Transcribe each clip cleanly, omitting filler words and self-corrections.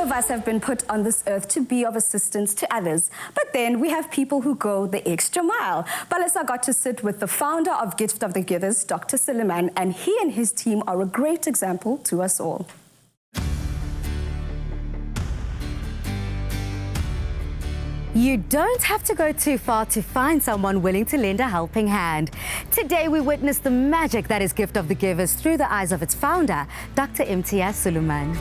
of us have been put on this earth to be of assistance to others. But then we have people who go the extra mile. Palesa got to sit with the founder of Gift of the Givers, Dr. Suleiman, and he and his team are a great example to us all. You don't have to go too far to find someone willing to lend a helping hand. Today we witness the magic that is Gift of the Givers through the eyes of its founder, Dr. Suleiman.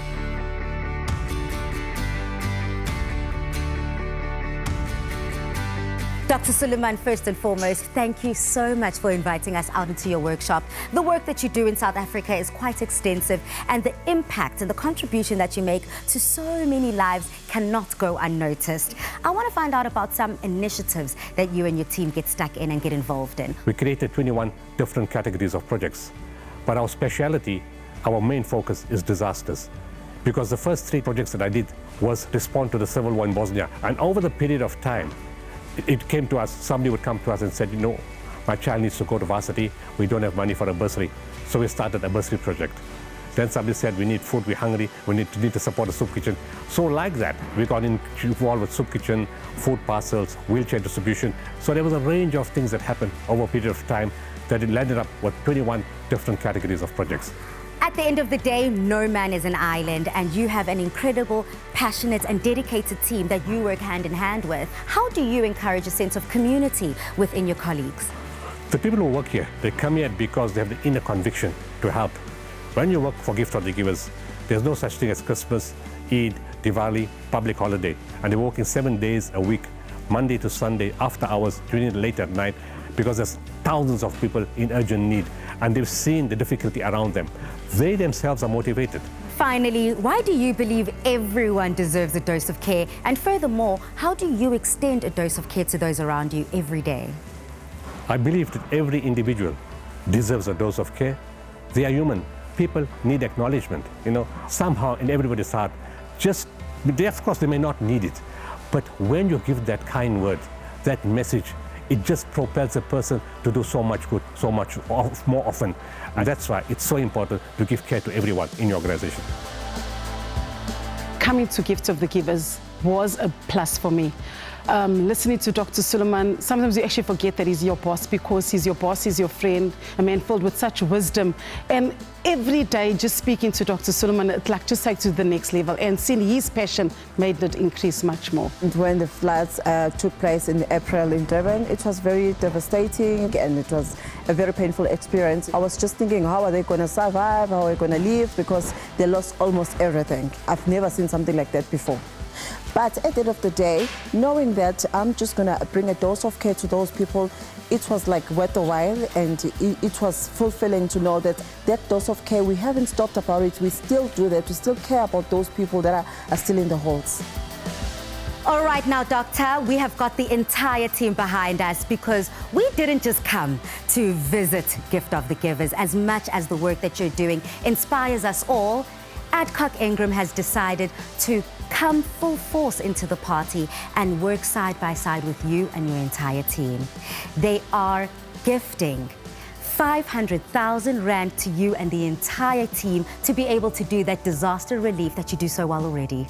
Dr. Suleiman, first and foremost, thank you so much for inviting us out into your workshop. The work that you do in South Africa is quite extensive, and the impact and the contribution that you make to so many lives cannot go unnoticed. I want to find out about some initiatives that you and your team get stuck in and get involved in. We created 21 different categories of projects, but our speciality, our main focus is disasters. Because the first 3 projects that I did was respond to the civil war in Bosnia, and over the period of time, it came to us, somebody would come to us and said, you know, my child needs to go to varsity, we don't have money for a bursary. So we started a bursary project. Then somebody said, we need food, we're hungry, we need to support a soup kitchen. So like that, we got involved with soup kitchen, food parcels, wheelchair distribution. So there was a range of things that happened over a period of time that it landed up with 21 different categories of projects. At the end of the day, no man is an island, and you have an incredible, passionate and dedicated team that you work hand in hand with. How do you encourage a sense of community within your colleagues? The people who work here, they come here because they have the inner conviction to help. When you work for Gift of the Givers, there's no such thing as Christmas, Eid, Diwali, public holiday, and they're working 7 days a week, Monday to Sunday, after hours, during the late at night, because there's thousands of people in urgent need, and they've seen the difficulty around them. They themselves are motivated. Finally, why do you believe everyone deserves a dose of care? And furthermore, how do you extend a dose of care to those around you every day? I believe that every individual deserves a dose of care. They are human. People need acknowledgement, you know, somehow in everybody's heart. Of course, they may not need it, but when you give that kind word, that message, it just propels a person to do so much good, so much more often. And that's why it's so important to give care to everyone in your organization. Coming to Gift of the Givers was a plus for me. Listening to Dr. Suleiman, sometimes you actually forget that he's your boss, because he's your boss, he's your friend, a man filled with such wisdom. And every day just speaking to Dr. Suleiman, it just takes to the next level, and seeing his passion made it increase much more. When the floods took place in April in Durban, it was very devastating, and it was a very painful experience. I was just thinking, how are they going to survive, how are they going to live, because they lost almost everything. I've never seen something like that before. But at the end of the day, knowing that I'm just going to bring a dose of care to those people, it was like worth the while, and it was fulfilling to know that that dose of care, we haven't stopped about it. We still do that. We still care about those people that are still in the holes. All right, now, Doctor, we have got the entire team behind us, because we didn't just come to visit Gift of the Givers. As much as the work that you're doing inspires us all, Adcock Ingram has decided to come full force into the party and work side by side with you and your entire team. They are gifting 500,000 Rand to you and the entire team to be able to do that disaster relief that you do so well already.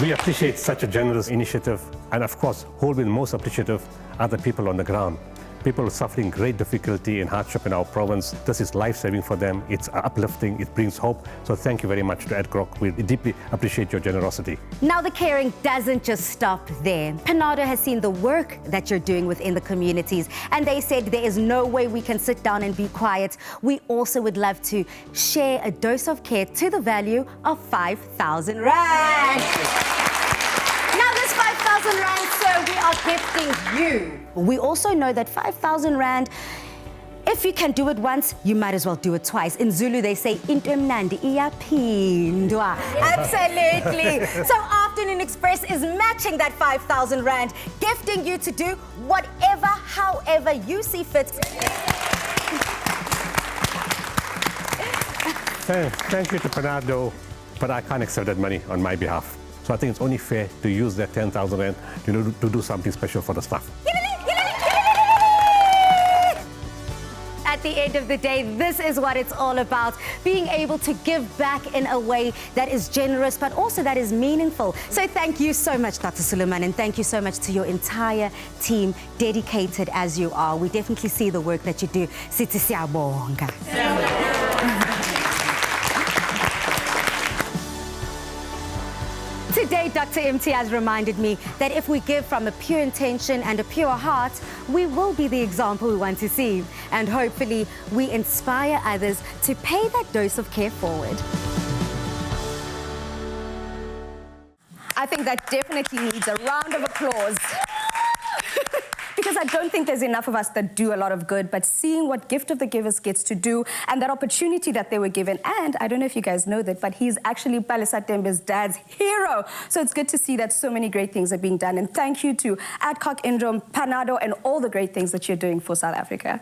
We appreciate such a generous initiative, and of course, who will be most appreciative are the people on the ground. People suffering great difficulty and hardship in our province. This is life-saving for them. It's uplifting. It brings hope. So thank you very much to Adcock. We deeply appreciate your generosity. Now, the caring doesn't just stop there. PANADO has seen the work that you're doing within the communities, and they said there is no way we can sit down and be quiet. We also would love to share a dose of care to the value of 5,000 Rand. Now, this 5,000 Rand, sir, we are gifting you. We also know that 5,000 Rand, if you can do it once, you might as well do it twice. In Zulu, they say, into emnandi iyaphindwa. Absolutely. So Afternoon Express is matching that 5,000 Rand, gifting you to do whatever, however you see fit. Thank you to PANADO, but I can't accept that money on my behalf. So I think it's only fair to use that 10,000 Rand to do something special for the staff. at the end of the day, this is what it's all about. Being able to give back in a way that is generous, but also that is meaningful. So thank you so much, Dr. Suleiman, and thank you so much to your entire team, dedicated as you are. We definitely see the work that you do. Sithi siyabonga. Today, Dr. MT has reminded me that if we give from a pure intention and a pure heart, we will be the example we want to see. And hopefully, we inspire others to pay that dose of care forward. I think that definitely needs a round of applause. Because I don't think there's enough of us that do a lot of good, but seeing what Gift of the Givers gets to do and that opportunity that they were given, and I don't know if you guys know that, but he's actually Palesa Tembe's dad's hero. So it's good to see that so many great things are being done. And thank you to Adcock Ingram, PANADO, and all the great things that you're doing for South Africa.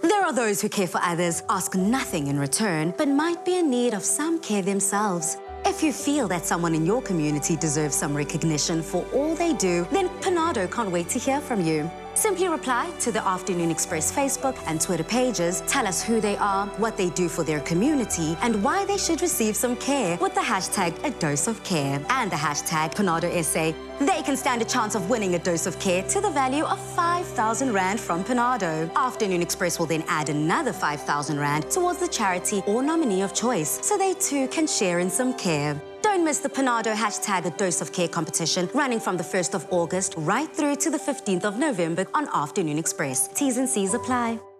There are those who care for others, ask nothing in return, but might be in need of some care themselves. If you feel that someone in your community deserves some recognition for all they do, then PANADO can't wait to hear from you. Simply reply to the Afternoon Express Facebook and Twitter pages, tell us who they are, what they do for their community, and why they should receive some care with the hashtag #ADoseOfCare and the hashtag PANADOSA. They can stand a chance of winning a dose of care to the value of 5,000 Rand from PANADO. Afternoon Express will then add another 5,000 Rand towards the charity or nominee of choice, so they too can share in some care. Don't miss the PANADO hashtag #ADoseOfCare competition running from the 1st of August right through to the 15th of November on Afternoon Express. T's and C's apply.